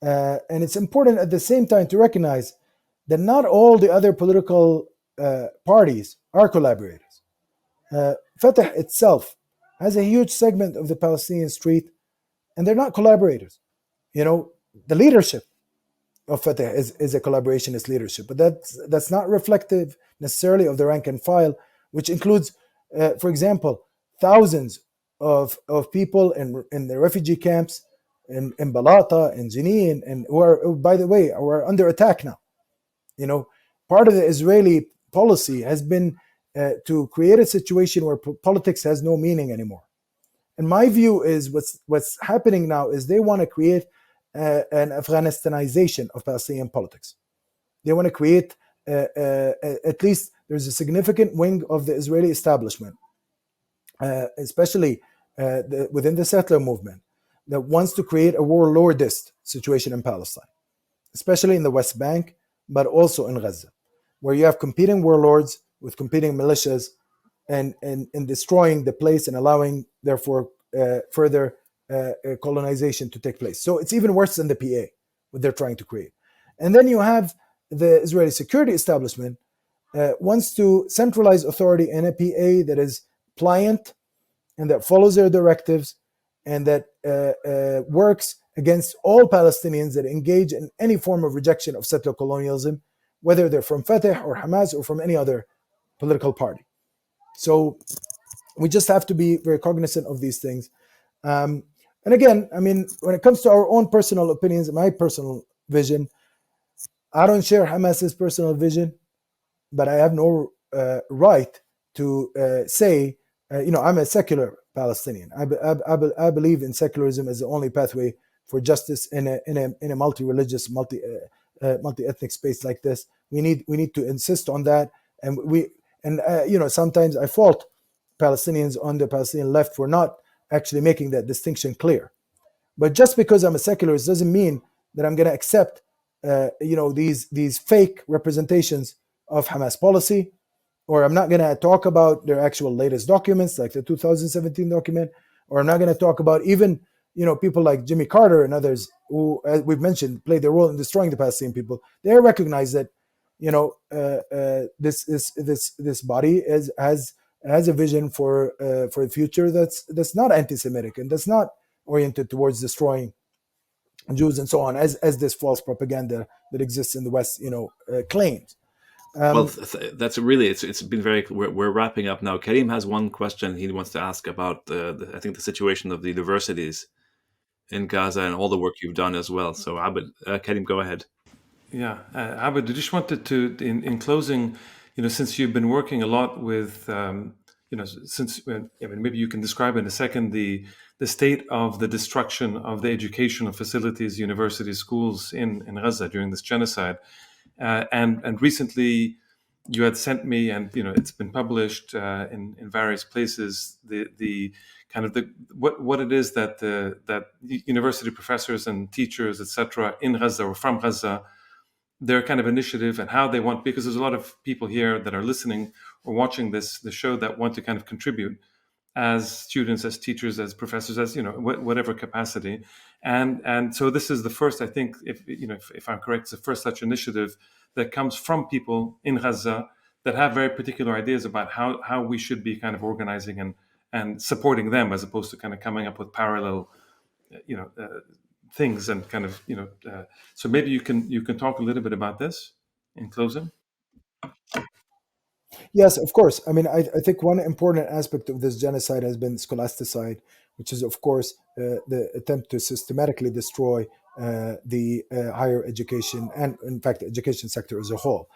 and it's important at the same time to recognize that not all the other political parties are collaborators. Fatah itself has a huge segment of the Palestinian street, and they're not collaborators. The leadership of Fatah is a collaborationist leadership, but that's not reflective necessarily of the rank and file, which includes, for example, thousands of people in the refugee camps in Balata, in Jenin, and who are, by the way, are under attack now. Part of the Israeli policy has been to create a situation where politics has no meaning anymore. And my view is what's happening now is they want to create an Afghanistanization of Palestinian politics. They want to create, at least there's a significant wing of the Israeli establishment, especially within the settler movement, that wants to create a warlordist situation in Palestine, especially in the West Bank, but also in Gaza, where you have competing warlords with competing militias and destroying the place and allowing, therefore, further colonization to take place. So it's even worse than the PA, what they're trying to create. And then you have the Israeli security establishment wants to centralize authority in a PA that is pliant and that follows their directives and that works against all Palestinians that engage in any form of rejection of settler colonialism, whether they're from Fatah or Hamas or from any other political party. So we just have to be very cognizant of these things. And again, I mean, when it comes to our own personal opinions, my personal vision, I don't share Hamas's personal vision, but I have no right to say, I'm a secular Palestinian. I believe in secularism as the only pathway for justice in a multi-religious, multi-ethnic space like this. We need to insist on that, and sometimes I fault Palestinians on the Palestinian left for not actually making that distinction clear. But just because I'm a secularist doesn't mean that I'm going to accept these fake representations of Hamas policy, or I'm not going to talk about their actual latest documents like the 2017 document, or I'm not going to talk about even people like Jimmy Carter and others who, as we've mentioned, played their role in destroying the Palestinian people. They recognize that this body has a vision for the future that's not anti-Semitic and that's not oriented towards destroying Jews and so on, as this false propaganda that exists in the West claims. Well, that's really it's been very. We're wrapping up now. Karim has one question he wants to ask about I think the situation of the universities in Gaza and all the work you've done as well. So Abed, Karim, go ahead. Yeah, Abed, I just wanted to, in closing, since you've been working a lot with, maybe you can describe in a second the state of the destruction of the educational facilities, universities, schools in Gaza during this genocide. And recently, you had sent me, and it's been published in various places. The kind of what it is that that university professors and teachers, etc., in Gaza or from Gaza, their kind of initiative and how they want, because there's a lot of people here that are listening or watching the show that want to kind of contribute as students, as teachers, as professors, as whatever capacity, and so this is the first, I think, if I'm correct, it's the first such initiative that comes from people in Gaza that have very particular ideas about how we should be kind of organizing and supporting them, as opposed to kind of coming up with parallel, things and kind of so maybe you can talk a little bit about this in closing. Yes, of course. I mean, I think one important aspect of this genocide has been scholasticide, which is, of course, the attempt to systematically destroy the higher education and, in fact, the education sector as a whole.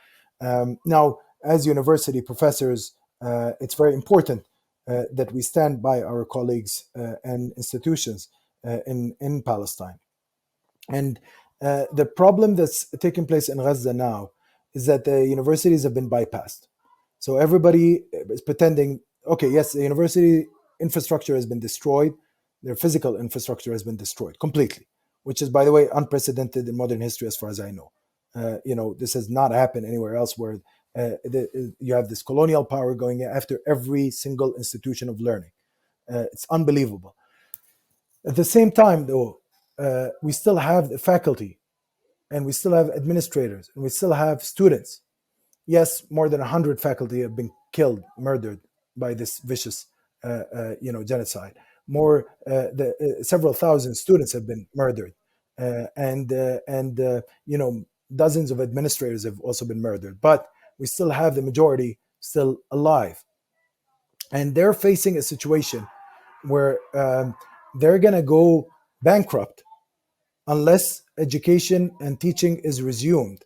Now, as university professors, it's very important that we stand by our colleagues and institutions in Palestine. And the problem that's taking place in Gaza now is that the universities have been bypassed. So everybody is pretending, okay, yes, the university infrastructure has been destroyed. Their physical infrastructure has been destroyed completely, which is, by the way, unprecedented in modern history as far as I know. This has not happened anywhere else where you have this colonial power going after every single institution of learning. It's unbelievable. At the same time, though, we still have the faculty and we still have administrators and we still have students. Yes, more than 100 faculty have been killed, murdered by this vicious, genocide. Several thousand students have been murdered, and dozens of administrators have also been murdered. But we still have the majority still alive, and they're facing a situation where they're going to go bankrupt unless education and teaching is resumed.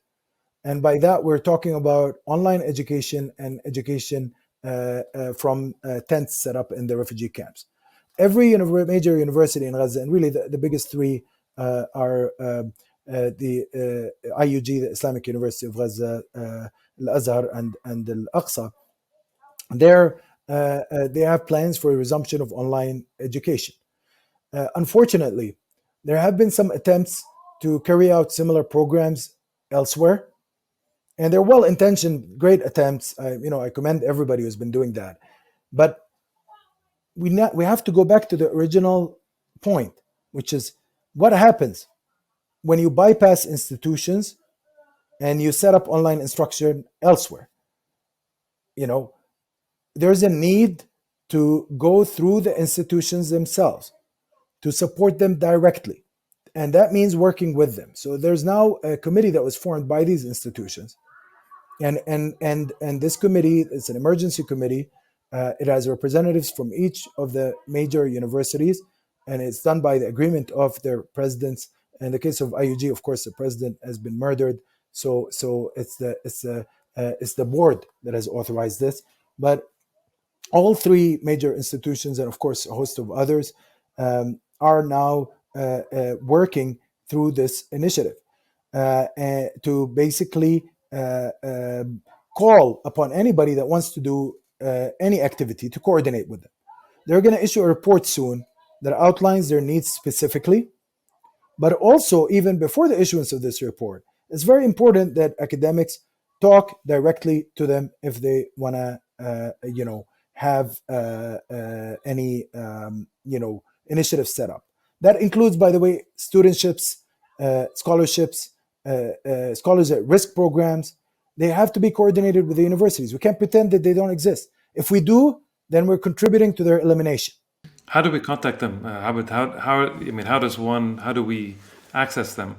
And by that, we're talking about online education and education from tents set up in the refugee camps. Every major university in Gaza, and really the biggest three are the IUG, the Islamic University of Gaza, Al-Azhar, and Al-Aqsa. They have plans for a resumption of online education. Unfortunately, there have been some attempts to carry out similar programs elsewhere. And they're well-intentioned, great attempts. I commend everybody who's been doing that. But we have to go back to the original point, which is what happens when you bypass institutions and you set up online instruction elsewhere. There's a need to go through the institutions themselves, to support them directly. And that means working with them. So there's now a committee that was formed by these institutions. And this committee is an emergency committee. It has representatives from each of the major universities, and it's done by the agreement of their presidents. In the case of IUG, of course, the president has been murdered, so it's the board that has authorized this. But all three major institutions, and of course a host of others, are now working through this initiative to basically call upon anybody that wants to do any activity to coordinate with them. They're going to issue a report soon that outlines their needs specifically, but also even before the issuance of this report, it's very important that academics talk directly to them if they want to, have any, initiatives set up. That includes, by the way, studentships, scholarships, scholars at risk programs. They have to be coordinated with the universities. We can't pretend that they don't exist. If we do, then we're contributing to their elimination. How do we contact them? How do we access them?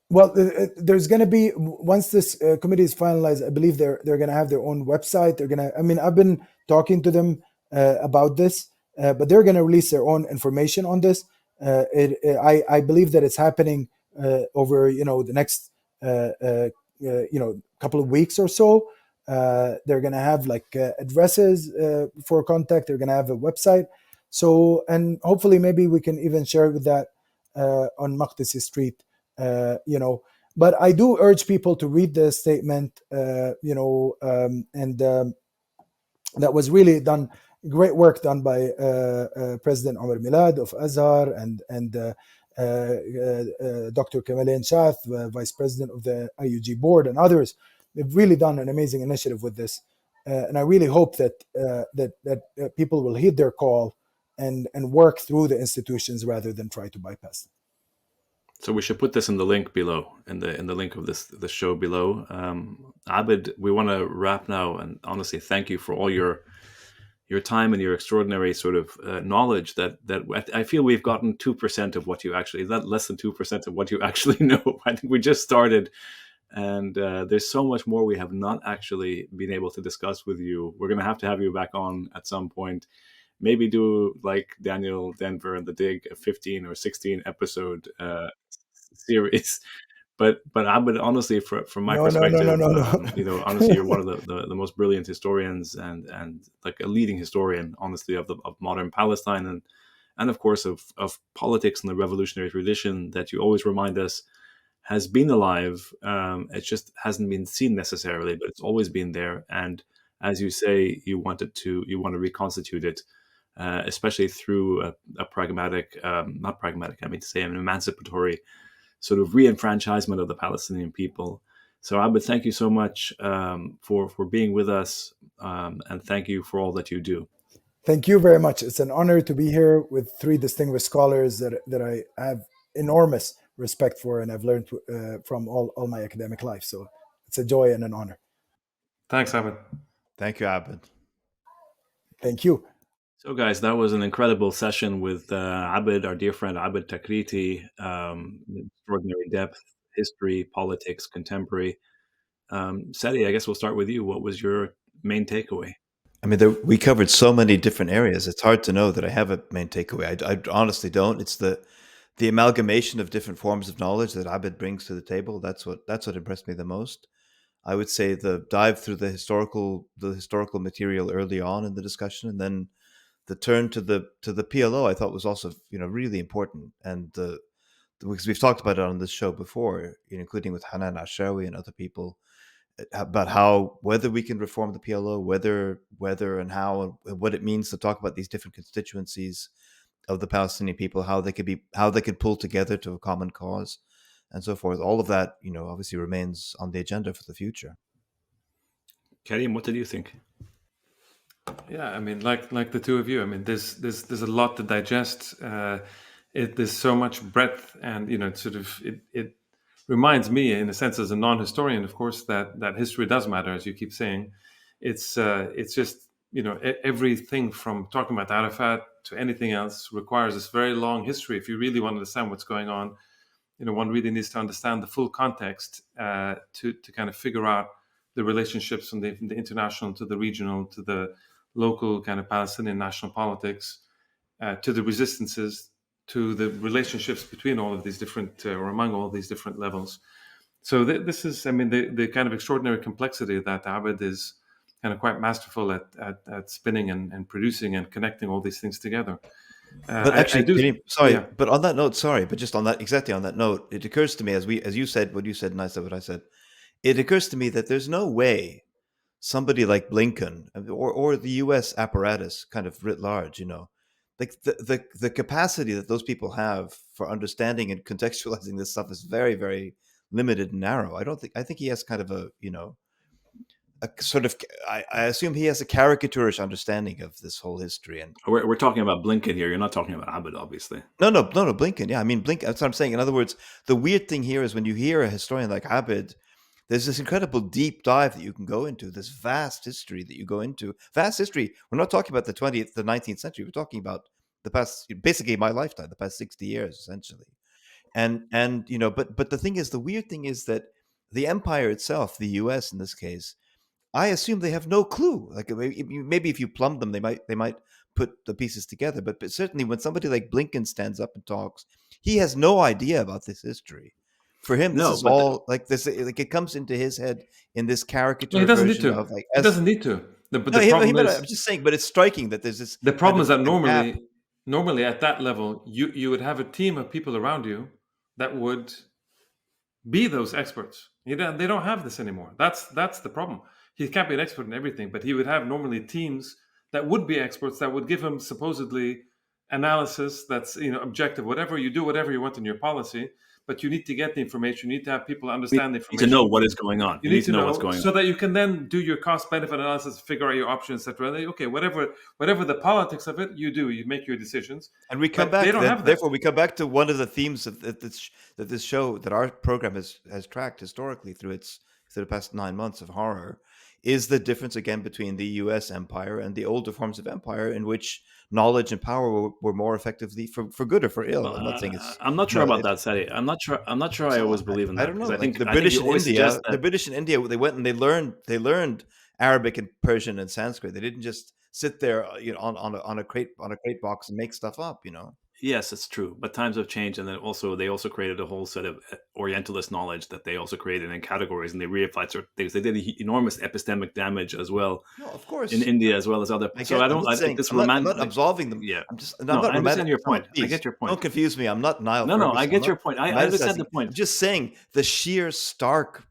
Well, there's going to be, once this committee is finalized, I believe they're going to have their own website. They're going to, I've been talking to them about this, but they're going to release their own information on this. I believe that it's happening over, the next, couple of weeks or so. They're going to have like addresses for contact. They're going to have a website. So, and hopefully maybe we can even share with that on MakdisiStreet. But I do urge people to read the statement, and that was really done, great work done by President Omar Milad of Azhar and Dr. Kamalain Shath, Vice President of the IUG board, and others. They've really done an amazing initiative with this. And I really hope that people will heed their call and work through the institutions rather than try to bypass them. So we should put this in the link below, in the link of the show below. Abed, we want to wrap now, and honestly, thank you for all your time and your extraordinary sort of knowledge. That I feel we've gotten 2% of what you actually, less than 2% of what you actually know. I think we just started, and there's so much more we have not actually been able to discuss with you. We're going to have you back on at some point. Maybe do like Daniel Denver and The Dig, a 15 or 16 episode series. But honestly, from my perspective, no. Honestly, you're one of the most brilliant historians and like a leading historian, honestly, of modern Palestine and of course of politics and the revolutionary tradition that you always remind us has been alive. It just hasn't been seen necessarily, but it's always been there. And as you say, you want to reconstitute it. Especially through a pragmatic, not pragmatic, I mean to say, an emancipatory sort of re-enfranchisement of the Palestinian people. So Abed, thank you so much for being with us, and thank you for all that you do. Thank you very much. It's an honor to be here with three distinguished scholars that I have enormous respect for, and I've learned from all my academic life. So it's a joy and an honor. Thanks, Abed. Thank you, Abed. Thank you. So, guys, that was an incredible session with Abed, our dear friend Abdel Takriti. Extraordinary depth, history, politics, contemporary. Seti, I guess we'll start with you. What was your main takeaway? I mean, we covered so many different areas. It's hard to know that I have a main takeaway. I honestly don't. It's the amalgamation of different forms of knowledge that Abed brings to the table. That's what impressed me the most. I would say the dive through the historical material early on in the discussion, and then the turn to the PLO, I thought was also really important, and because we've talked about it on this show before, including with Hanan Ashawi and other people, about whether we can reform the PLO, whether and how, and what it means to talk about these different constituencies of the Palestinian people, how they could pull together to a common cause, and so forth. All of that, obviously remains on the agenda for the future. Karim, what did you think? Yeah, I mean, like the two of you, I mean, there's a lot to digest. There's so much breadth, and it reminds me, in a sense, as a non-historian, of course, that history does matter, as you keep saying. It's just everything from talking about Arafat to anything else requires this very long history. If you really want to understand what's going on, one really needs to understand the full context to kind of figure out the relationships from the international to the regional to the local kind of Palestinian national politics, to the resistances, to the relationships between all of these different or among all these different levels. So this is, the kind of extraordinary complexity that Abed is kind of quite masterful at spinning and producing and connecting all these things together. But actually, sorry, yeah. but on that note, but just on that, exactly on that note, it occurs to me as you said what you said, and I said what I said. It occurs to me that there's no way somebody like Blinken or the U.S. apparatus, kind of writ large, like the capacity that those people have for understanding and contextualizing this stuff is very, very limited and narrow. I think he has kind of a sort of, I assume he has a caricaturish understanding of this whole history. And we're talking about Blinken here. You're not talking about Abed, obviously. No, Blinken. Yeah, Blinken. That's what I'm saying. In other words, the weird thing here is when you hear a historian like Abed, there's this incredible deep dive that you can go into, this vast history that you go into. Vast history. We're not talking about the 19th century. We're talking about the past, basically my lifetime, the past 60 years, essentially. And but the thing is, the weird thing is that the empire itself, the U.S. in this case, I assume they have no clue. Like maybe if you plumb them, they might put the pieces together. But certainly when somebody like Blinken stands up and talks, he has no idea about this history. For him, this is all like this. Like it comes into his head in this caricature. He doesn't need to. Of like, he doesn't need to. The problem is, I'm just saying. But it's striking that there's this. The problem is that normally at that level, you would have a team of people around you that would be those experts. They don't have this anymore. That's the problem. He can't be an expert in everything, but he would have normally teams that would be experts that would give him supposedly analysis that's objective. Whatever you do, whatever you want in your policy, but you need to get the information. You need to have people understand the information. You need to know what is going on. You need to know what's going on, so that you can then do your cost-benefit analysis, figure out your options, etc. Okay, whatever the politics of it, you do. You make your decisions, and we come back. Therefore, we come back to one of the themes that this show, that our program has tracked historically through the past 9 months of horror, is the difference again between the U.S. empire and the older forms of empire, in which knowledge and power were more effectively for good or for ill. I'm not saying it's. I'm not sure about that, Sadi. I'm not sure. I always believe in that. I don't know. I think the British in India, they went and they learned Arabic and Persian and Sanskrit. They didn't just sit there, on a crate box and make stuff up. Yes, it's true. But times have changed, and then they also created a whole set of Orientalist knowledge that they also created in categories, and they reified certain things. They did enormous epistemic damage as well. No, of course, in India as well as other. I think this I'm not absolving them. Yeah, I understand your point. I get your point. Don't confuse me. I'm not Niall. No, I get your point. I understand the point. I'm just saying the sheer stark,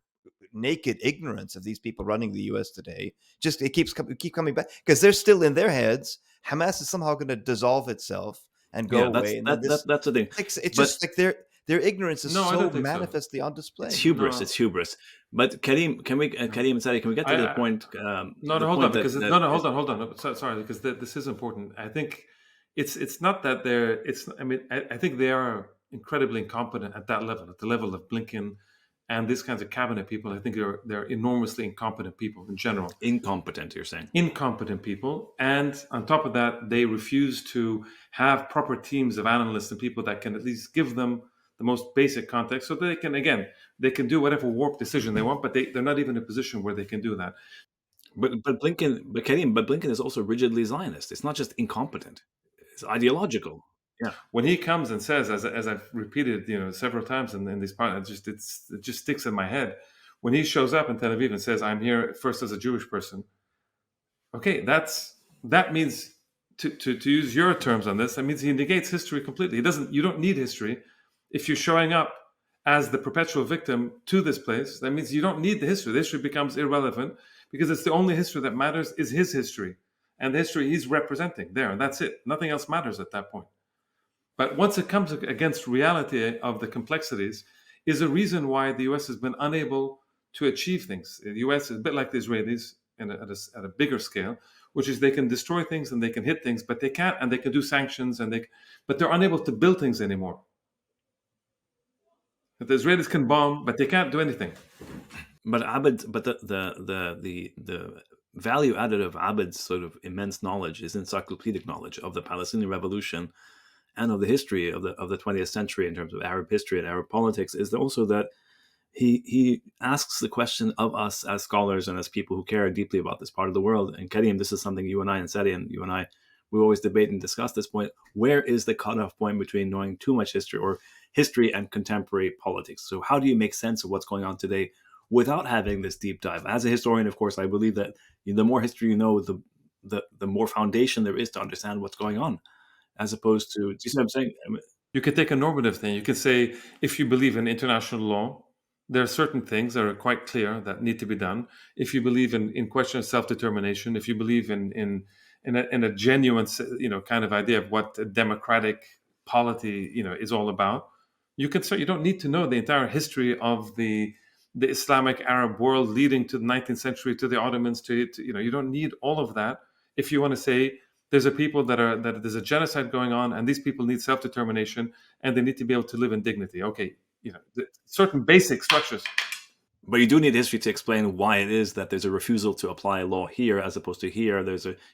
naked ignorance of these people running the U.S. today. It keeps coming back because they're still in their heads. Hamas is somehow going to dissolve itself and go away. That's the thing. It's just like their ignorance is so manifestly on display. It's hubris. It's hubris. But Karim, Karim and Sadi, can we get to the point? Hold on. Sorry, because this is important. I think it's not that they're. I think they are incredibly incompetent at that level, at the level of Blinken and these kinds of cabinet people. I think they're enormously incompetent people in general. Incompetent, you're saying? Incompetent people. And on top of that, they refuse to have proper teams of analysts and people that can at least give them the most basic context so they can do whatever warped decision they want, but they're not even in a position where they can do that. But Blinken is also rigidly Zionist. It's not just incompetent. It's ideological. Yeah, when he comes and says, as I've repeated, several times in these parts, it just sticks in my head. When he shows up in Tel Aviv and says, "I'm here first as a Jewish person," okay, that means to use your terms on this, that means he negates history completely. You don't need history if you're showing up as the perpetual victim to this place. That means you don't need the history. The history becomes irrelevant because it's the only history that matters is his history and the history he's representing there, and that's it. Nothing else matters at that point. But once it comes against reality of the complexities, is a reason why the U.S. has been unable to achieve things. The U.S. is a bit like the Israelis at a bigger scale, which is they can destroy things and they can hit things, but they can't, and they can do sanctions, but they're unable to build things anymore. The Israelis can bomb, but they can't do anything. But Abed, the value added of Abed's sort of immense knowledge, his encyclopedic knowledge of the Palestinian Revolution and of the history of the 20th century in terms of Arab history and Arab politics, is also that he asks the question of us as scholars and as people who care deeply about this part of the world. And Karim, this is something you and I and Sadi and you and I, we always debate and discuss this point. Where is the cutoff point between knowing too much history or history and contemporary politics? So how do you make sense of what's going on today without having this deep dive? As a historian, of course, I believe that the more history you know, the more foundation there is to understand what's going on, as opposed to, do you see what I'm saying? You could take a normative thing. You could say, if you believe in international law, there are certain things that are quite clear that need to be done. If you believe in question of self-determination, if you believe in a genuine, kind of idea of what a democratic polity, is all about, you don't need to know the entire history of the Islamic Arab world leading to the 19th century, to the Ottomans, you don't need all of that. If you want to say there's a people that there's a genocide going on, and these people need self-determination, and they need to be able to live in dignity. Okay, certain basic structures. But you do need history to explain why it is that there's a refusal to apply law here as opposed to here.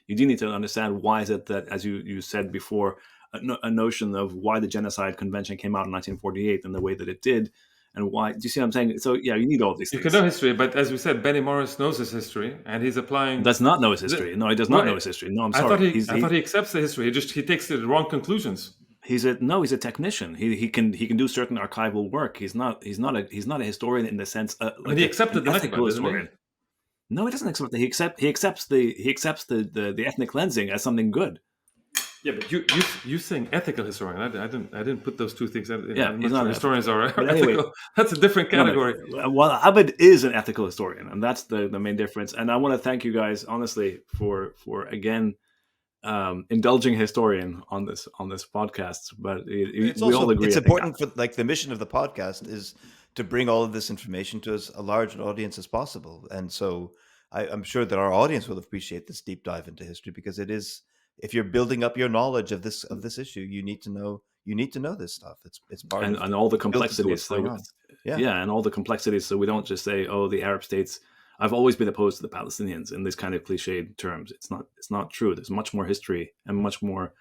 You do need to understand why is it that, as you said before, a notion of why the Genocide Convention came out in 1948 and the way that it did, and why. Do you see what I'm saying? So yeah, you need all these things. You can know history, but as we said, Benny Morris knows his history, and he's applying. Does not know his history. No, he does not know his history. No, I'm sorry. I thought he accepts the history. He takes the wrong conclusions. He's a technician. He can do certain archival work. He's not a historian in the sense. He accepted the ethical historian. No, he doesn't accept that. He accepts the ethnic cleansing as something good. Yeah, but you saying ethical historian? I didn't put those two things. Yeah, he's not historians are ethical. Anyway, that's a different category. Well, Abed is an ethical historian, and that's the main difference. And I want to thank you guys honestly for again. Indulging a historian on this podcast, but we all agree. It's important for the mission of the podcast is to bring all of this information to as a large an audience as possible, and so I'm sure that our audience will appreciate this deep dive into history, because it is, if you're building up your knowledge of this issue, you need to know this stuff. It's part of and all the complexities. Yeah, and all the complexities. So we don't just say, oh, the Arab states. I've always been opposed to the Palestinians in this kind of cliched terms. It's not true. There's much more history and much more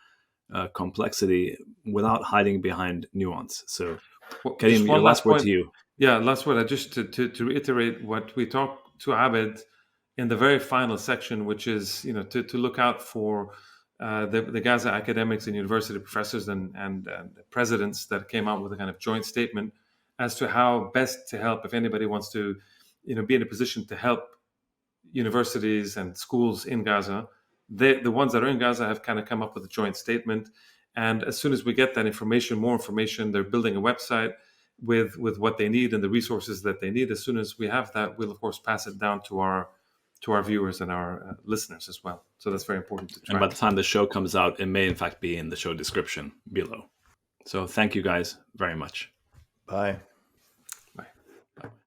complexity without hiding behind nuance. So, Karim, your last word to you. Yeah, last word. Just to reiterate what we talked to Abed in the very final section, which is to look out for the Gaza academics and university professors and presidents that came out with a kind of joint statement as to how best to help if anybody wants to. Be in a position to help universities and schools in Gaza. The ones that are in Gaza have kind of come up with a joint statement. And as soon as we get that information, more information, they're building a website with what they need and the resources that they need. As soon as we have that, we'll of course pass it down to our viewers and our listeners as well. So that's very important to track. And by the time the show comes out, it may in fact be in the show description below. So thank you guys very much. Bye.